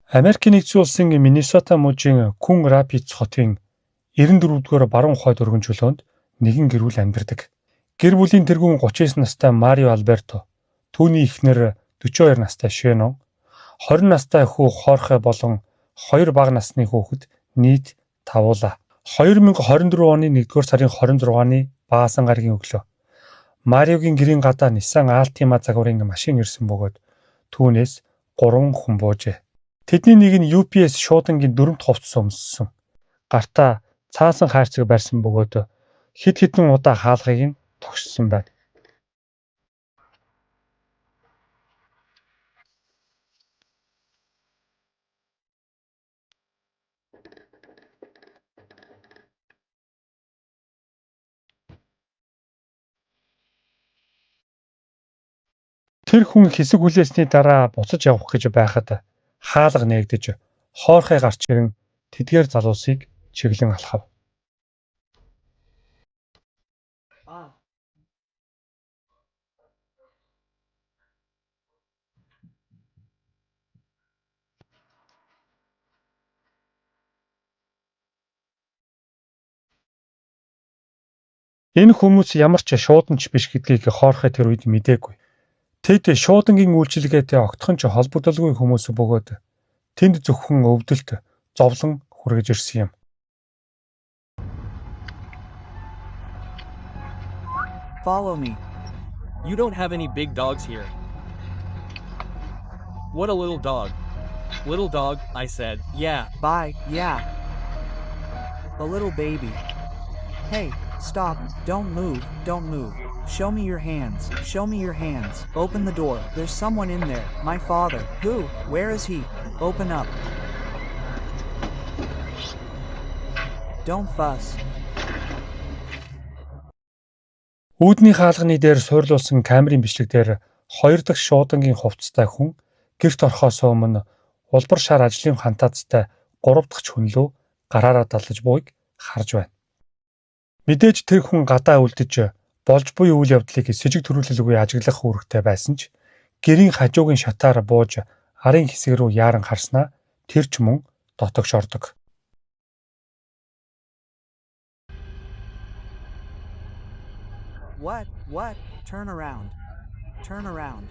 Америкийн нэгдсэн улсын Миннесота мужийн Күн Рапидс хотын 94-р баруун хойд өргөн чөлөөнд нэгэн гэр бүл амьдардаг. Гэр бүлийн тэргүүн 39 настай Марио Альберто, түүний эхнэр 42 настай Шенон, 20 настай хүү Хорхе болон 2 бага насны хүүхэд нийт 5 уулаа. 2024 оны 1-р сарын 26-ны Баасан гарагийн өглөө Мариогийн гэрийн гадаа Nissan Altima загварын машин ирсэн бөгөөд түүнээс 3 хүн буужээ. Тэдний нэг нь UPS шуудангийн 4-т хувцас өмссөн. Гартаа цаасан хайрцаг барьсан бөгөөд хэд хэдэн удаа хаалгыг нь тогшсон байна. Тэр хүн хэсэг хүлээсний дараа буцаж явах гэж байхад хаалга нээгдэж Хорхе гарч ирэн тэдгээр залуусыг чиглэн алхав. Энэ хүмүүс ямар ч шууданч биш гэдгийг Хорхе тэр үед мэдээгүй. Тэд шуудангийн үйлчилгээтэй огтхон ч холбогдолгүй хүмүүс бөгөөд тэнд зөвхөн өвдөлт, зовлон хүргэж ирсэн юм. Follow me. You don't have any big dogs here. What a little dog. Little dog, I said. Yeah. Bye, yeah. A little baby. Hey, stop, don't move, don't move. Show me your hands, show me your hands. Open the door, there's someone in there. My father. Who? Where is he? Open up. Don't fuss. Үүдний хаалганы дээр суйрлуулсан камерын бичлэг дээр 2 дахь шуудангийн хувцастай хүн гэрт орохоос өмнө улбар шар ажлын хантаацтай 3 дахь хүн лөө гараараа далж буйг харж байна. Мэдээж тэр хүн гадаа үлдэж болж буй үйл явдлыг сэжиг төрүүлэлгүй ажиглах үүрэгтэй байсан ч гэрийн хажуугийн шатаар бууж арын хэсэг рүү яаран харснаа тэр ч мөн дотогш ордог. What? Turn around. Turn around.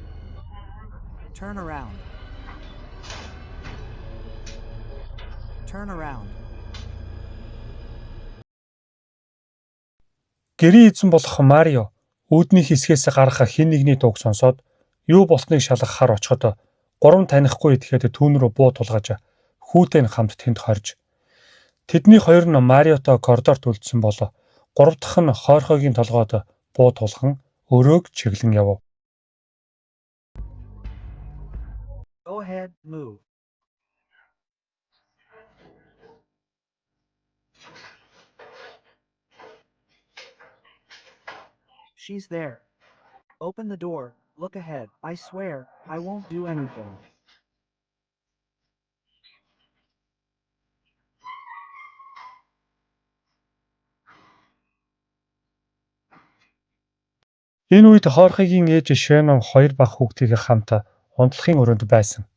Turn around. Turn around. Гэрийн эзэн болох Марио үүдний хэсгээс гарах хэн нэгний дууг сонсоод юу болсныг шалгахаар очиход 3 танихгүй идэхэд түүн рүү буу тулгаж хүүтэй нь хамт тэнд хорж тэдний хоёр нь Мариото коридорт үлдсэн бол 3 дахь нь Хорхегийн толгойд буу тулхан өрөөг чиглэн явв. Go ahead, move. She's there. Open the door, look ahead. I swear, I won't do anything. Энэ үед Хорхегийн ээж Шенон 2 бага хүүхдийн хамт унтлахын өрөөнд байсан.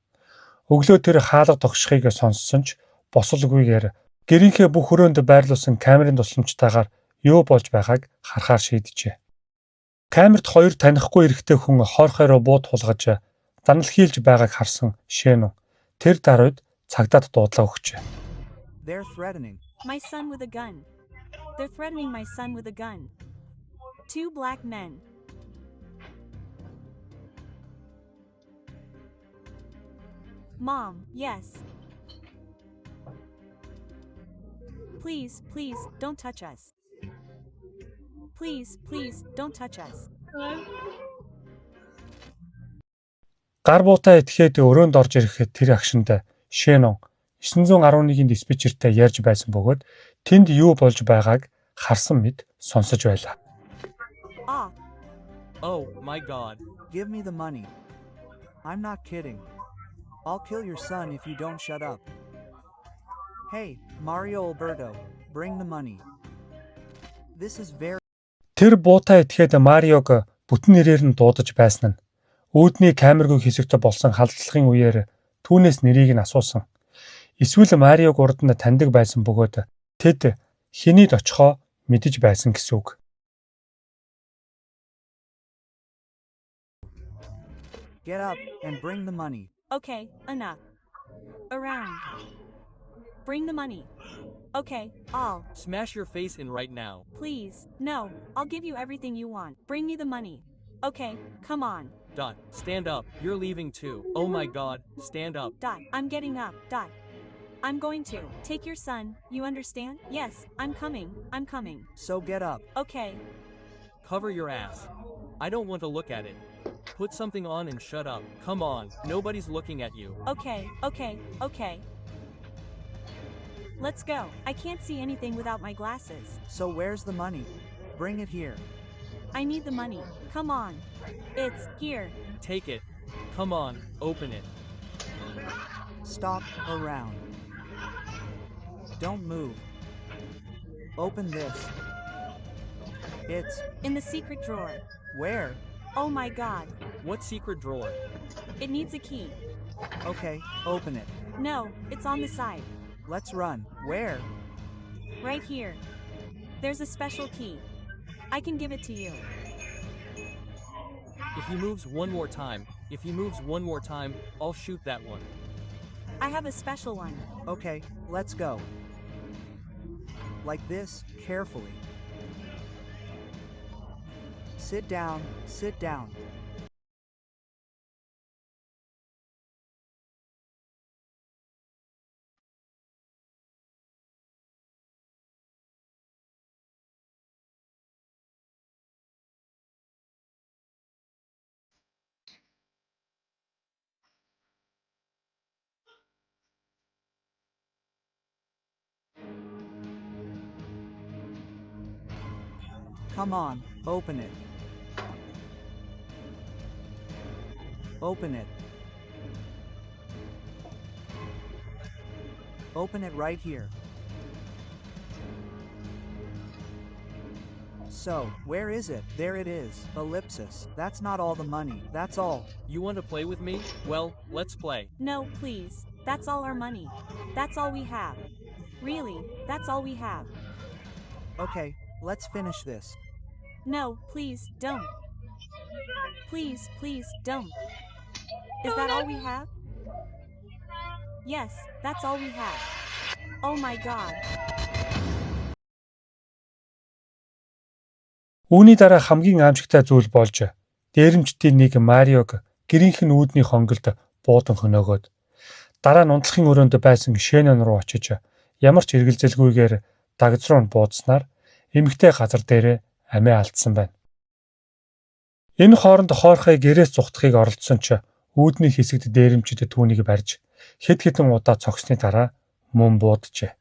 Өглөө тэр хаалга тогшихыг сонссон ч босолгүйгээр гэрийнхээ бүх өрөөнд байрлуулсан камерын тусламжтайгаар юу болж байгааг харахаар шийджээ. Камерт 2 танихгүй эрэгтэй хүн Хорхе руу буу тулгаж данал хийлж байгааг харсан Шенон тэр даруйд цагдаад дуудлаа өгчээ. They're threatening. My son with a gun. They're threatening my son with a gun. 2 black men. Mom, yes. Please, don't touch us. Please, don't touch us. Гар буутаа этгээд өрөөнд орж ирэхэд тэр агшинд Шенон 911-ийн диспетчертэй ярьж байсан бөгөөд тэнд юу болж байгааг харсан мэд сонсож байлаа. Oh my God. Give me the money. I'm not kidding. I'll kill your son if you don't shut up. Hey, Mario Alberto, bring the money. This is very... Тэр буутаа этгээд Мариог бүтэн нэрээр нь дуудаж байсан нь үүдний камергүй хэсэгт болсон халдлагын үеэр түүнээс нэрийг нь асуусан. Эсвэл Мариог урд нь таньдаг байсан бөгөөд тэд хинийд очихоо мэдэж байсан гэсэн үг. Get up and bring the money. Okay, enough. Around. Bring the money. Okay, I'll. Smash your face in right now. Please. No, I'll give you everything you want. Bring me the money. Okay, come on. Dot. Stand up. You're leaving too. Oh my god. Stand up. Dot. I'm getting up. Dot. I'm going to. Take your son, you understand? Yes, I'm coming. I'm coming. So get up. Okay. Cover your ass. I don't want to look at it. Put something on and shut up. Come on. Nobody's looking at you. Okay, okay, okay. Let's go. I can't see anything without my glasses. So where's the money? Bring it here. I need the money. Come on. It's here. Take it. Come on. Open it. Stop around. Don't move. Open this. It's In the secret drawer. where? Oh my god. What secret drawer? It needs a key. Okay, open it. No, it's on the side. Let's run. Where? Right here. There's a special key. I can give it to you. If he moves one more time, I'll shoot that one. I have a special one. Okay, let's go. Like this, carefully. Sit down, sit down. Come on, open it. Open it. Open it right here. So, where is it? There it is. Ellipsis. That's not all the money. That's all. You want to play with me? Well, let's play. No, please. That's all our money. That's all we have. Really, that's all we have. Okay, let's finish this. No, please, don't. Please, please, don't. Is that all we have? Yes, that's all we have. Oh my god. Үүний дараа хамгийн аимшигтай зүйл болж дээрэмчдийн нэг Мариог гэрийнх нь үүдний хонголд буудан хөнөөгөөд дараа нь унтлахын өрөөнд байсан Шенон руу очиж ямар ч эргэлзэлгүйгээр дагц руу буудснаар эмэгтэй газар дээрээ амиа алдсан байна. Энэ хооронд хоорхой гэрээс зүхтахыг оролдсон ч үүдний хэсэгт дээрэмчид түүнийг барьж хэд хэдэн удаа цогсны дараа мөн бууджээ.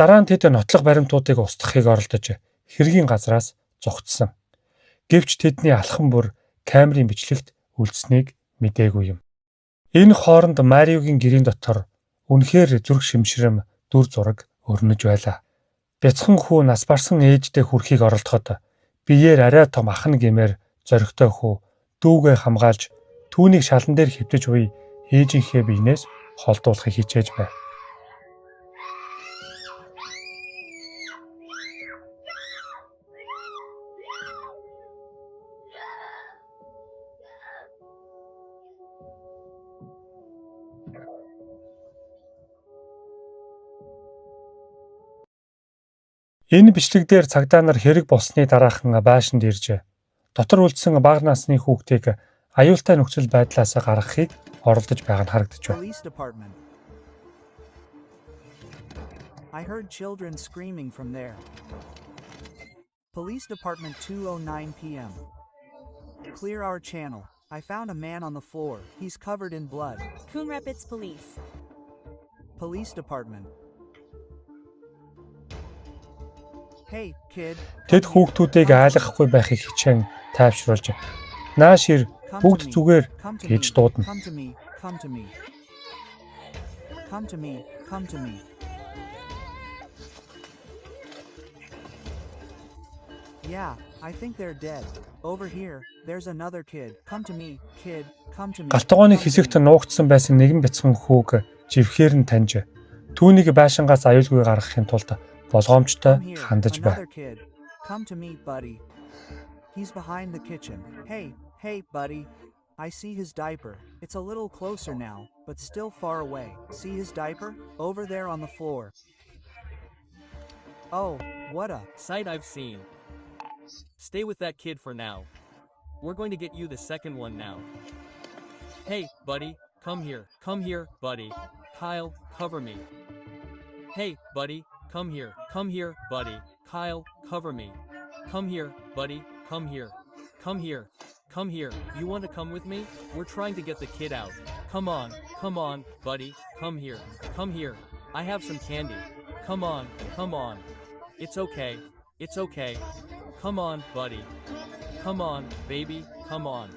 Дараа нь тэд нотлох баримтуудыг устгахыг оролдож хэргийн газраас зогтсон. Гэвч тэдний алхам бүр камерын бичлэгт үлдсэнийг мэдээгүй юм. Энэ хооронд Мариогийн гэрийн дотор үнэхээр зүрх шимшрэм дүр зураг өрнөж байлаа. Бяцхан хүү нас барсан ээжтэй хүрхийг оролдоход биеэр арай том ах нь гэмээр зоригтой хүү дүүгээ хамгаалж түүнийг шалан дээр хэвтэж буй ээжийнхээ биенээс холдуулахыг хичээж байв. Энэ бичлэг дээр цагдаа нар хэрэг болсны дараахан байшинд ирж дотор үлдсэн бага насны хүүхдийг аюултай нөхцөл байдлаас гаргахыг оролдож байгаа нь харагдаж байна. Police department. I heard children screaming from there. Police department 2:09 p.m. Clear our channel. I found a man on the floor. He's covered in blood. Coon Rapids Police. Police department. Hey, kid. Тэд хүүхдүүдийг айлгахгүй байхыг хичээн тайвшруулж нааш ир бүгд зүгээр гэж дуудана. Come to me. Come to me. Come to me. Come to me. Yeah, I think they're dead. Over here, there's another kid. Come to me, kid. Come to me. Галтгооны хэсэгт нуугдсан байсан нэгэн бяцхан хүүг живхээр нь таньж түүнийг байшингаас аюулгүй гаргахын тулд болгоомжтой Come here, хандаж another байв. kid. Come to me, buddy. He's behind the kitchen. Hey, buddy. I see his diaper. It's a little closer now, but still far away. See his diaper? Over there on the floor. Oh, what a... Sight I've seen. Stay with that kid for now. We're going to get you the second one now. Hey, buddy, come here. Come here, buddy. Kyle, cover me. Hey, buddy, come here. Come here, buddy. Kyle, cover me. Come here, buddy. Come here. Come here. Come here. You want to come with me? We're trying to get the kid out. Come on, buddy. Come here. Come here. I have some candy. Come on. It's okay. It's okay. Come on, buddy. Come on, baby. Come on.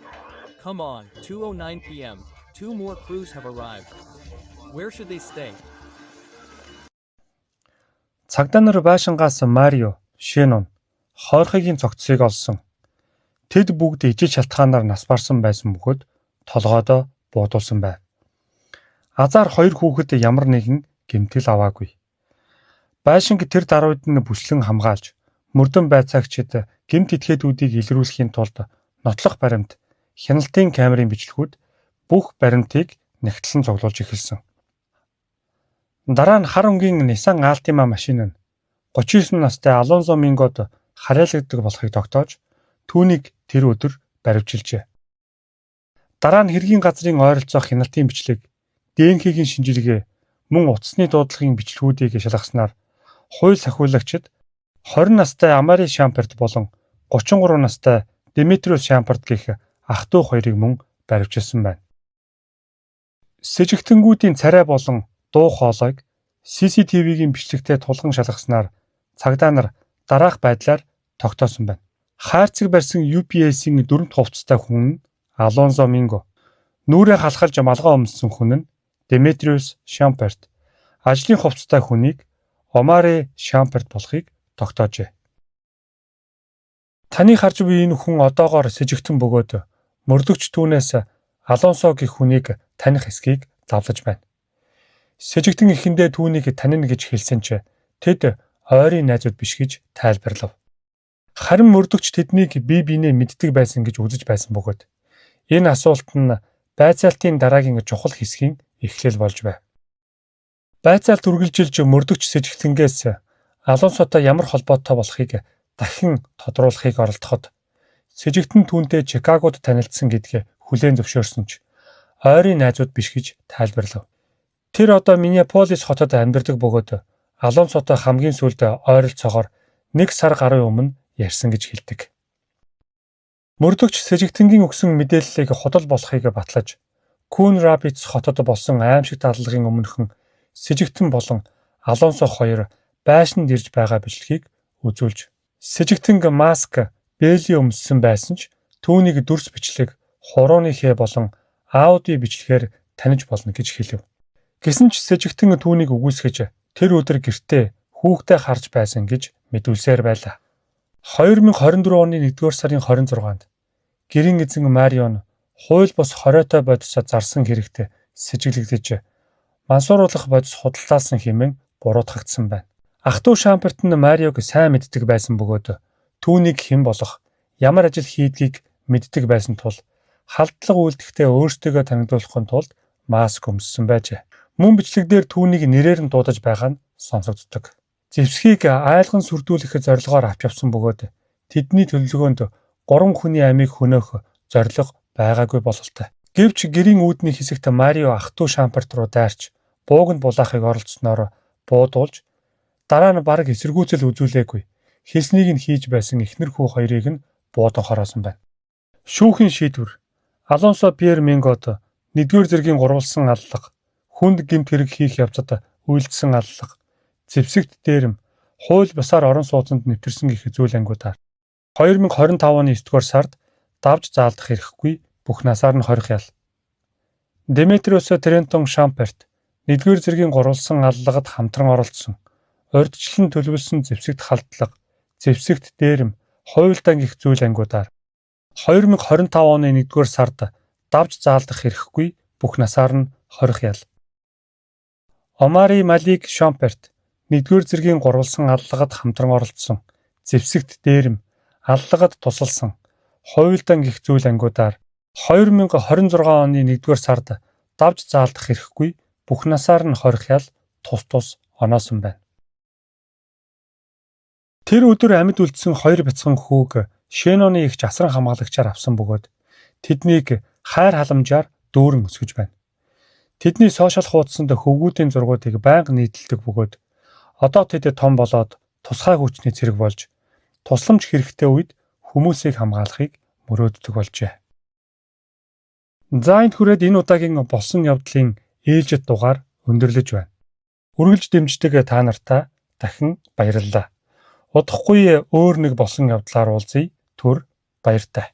2:09 p.m. Two more crews have arrived. Where should they stay? Цагдаа нар байшингаас Марио, Шенон, хоорхигийн цогцсыг олсон. Тэд бүгд ижил шалтгаанаар нас барсан байсан бөгөөд толгойдоо буудуулсан байв. Азар хоёр хүүхэд ямар нэгэн гэмтэл аваагүй. Байшинг тэр даруйд нь бүслэн хамгаалж, мөрдөн байцаагчид гэмт этгээдүүдийг илрүүлэхийн тулд нотлох баримт, хяналтын камерын бичлэгүүд бүх баримтыг нягтлан цуглуулж эхэлсэн. Дараа нь хар өнгийн Nissan Altima машин нь 39 настай Алонзо Мингод харьяалагддаг болохыг тогтоож, түүнийг тэр өдөр баривчилжээ. Дараа нь хэргийн газрын ойролцоох хяналтын бичлэг, ДНХ-гийн шинжилгээ, мөн утасны дуудлагын бичлэгүүдийг шалгаснаар хууль сахиулагчид 20 настай Амари Шамперт болон 33 настай Димитриус Шамперт гэх ах トゥ хоёрыг мөн баривчилсан байна. Сэжигтэнгүүдийн царай болон дуу хоолойг CCTV-гийн бичлэгтээ тулган шалгаснаар цагдаа нар дараах байдлаар тогтоосон байна. Хайрцаг барьсан UPS-ийн дөрөвт хувцастай хүн нь Алонзо Минго, нүрээ халахалж малгай өмссөн хүн нь Димитриус Шамперт, ажлын хувцастай хүнийг Омари Шамперт болохыг тогтоожээ. Таны харж буй энэ хүн одоогоор сэжигтэн бөгөөд мөрдөгч түүнээс Алонсо гэх хүнийг таних эсхийг давлаж байна. Сэжигтэн эхэндээ түүнийг танина гэж хэлсэн ч тэд ойрын найзууд биш гэж тайлбарлав. Харин мөрдөгч тэднийг бие биенээ мэддэг байсан гэж үзэж байсан бөгөөд энэ асуулт нь байцаалтын дараагийн чухал хэсгийн эхлэл болж байв. Байцаалт үргэлжилж мөрдөгч сэжигтэнгээс Алонсотой ямар холбоотой болохыг дахин тодруулахыг оролдоход сэжигтэн түүнтэй Чикагод танилцсан гэдгээ хүлээн зөвшөөрсөн ч ойрын найзууд биш гэж тайлбарлав. Тэр одоо Миннеаполис хотод амьдардаг бөгөөд Алонсотой хамгийн сүүлд ойролцоогоор 1 сар гаруй өмнө ярьсан гэж хэлдэг. Мөрдөгч сэжигтэнгийн өгсөн мэдээллийг худал болохыг батлаж, Coon Rapids хотод болсон аимшиг дадлагын өмнөхөн сэжигтэн болон Алонсо хоёр байшинд ирж байгаа бичлэгийг үзүүлж, сэжигтэнг маск, бэйли өмссөн байсан ч түүнийг дүрс бичлэг, хурууны хэ болон аудио бичлэгээр таних болно гэж хэлв. Гэсэн ч сэжигтэн түүнийг үгүйсгэж тэр өдөр гэртээ хүүхдээ харж байсан гэж мэдүүлсээр байлаа. 2024 оны 1-р сарын 26-нд гэрийн эзэн Марион хууль бус хориотой бодисод зарсан хэрэгт сэжиглэгдэж мансууруулах бодис худалдаалсан хэмээн буруутгагдсан байна. Ах トゥ Шамперт нь Мариог сайн мэддэг байсан бөгөөд түүнийг хэн болох, ямар ажил хийдгийг мэддэг байсан тул халдлага үйлдэхдээ өөрсдөө танигдуулахын тулд маск өмссөн байжээ. Мөн бичлэгдэр түүнийг нэрээр нь дуудаж байгаа нь сонсогддог. Зэвсгийг айлган сүрдүүлэх зорилгоор авч явсан бөгөөд тэдний төлөвлөгөөнд 3 хүний амийг хөнөөх зорилго байгаагүй бололтой. Гэвч гэрийн үүдний хэсэгт Марио ах トゥ Шамперт руу дайрч бууганд булаахыг оролцсноор буудуулж дараа нь бараг эсэргүүцэл үзүүлээгүй хэлснийг нь хийж байсан эхнэр хүү хоёрыг нь буудан хороосон байна. Шүүхийн шийдвэр Алонсо Пьер Мингод 1-р зэргийн гурвалсан аллах, хүнд гэмт хэрэг хийх явцад үйлдсэн аллах, зэвсэгт дээрэм, хууль бусаар орон сууцнд нэвтэрсэн гэх зүйл ангиудаар 2025 оны 9-р сард давж заалдах эрхгүй бүх насаар нь хорих ял. Деметриус Трентон Шамперт 1-р зэргийн гурвалсан аллагад хамтран оролцсон. Урьдчилан төлөвлөсөн зэвсэгт халдлага, зэвсэгт дээрэм, хуйлдаан гэх зүйл ангиудаар 2025 оны 1-р сард давж заалдах эрхгүй бүх насаар нь хорих ял. Омари Малик Шамперт 1-р зэргийн гурвалсан аллагад хамтран оролцсон. Зэвсэгт дээрэм, аллагад тусалсан. Хуйлдаан гэх зүйл ангиудаар 2026 оны 1-р сард давж заалдах эрхгүй бүх насаар нь хорих ял тус оноосон байна. Тэр өдөр амьд үлдсэн 2 бяцхан хүүг Шеноны их засран хамгаалагчаар авсан бөгөөд тэднийг хайр халамжаар дүүрэн өсгөж байна. Тэдний сошиал хуудсанд хөвгүүдийн зургуудыг байнга нийтэлдэг бөгөөд одоо тэд том болоод тусгай хүчний цэрэг болж тусламж хэрэгтэй үед хүмүүсийг хамгаалахыг мөрөөддөг болжээ. За энд хүрээд энэ удаагийн болсон явдлын ээлжид дугаар өндөрлөж байна. Үргэлж дэмждэг та нартай дахин баярлалаа. Удахгүй өөр нэг болсон явдлаар уулзъя. Түр баяртай.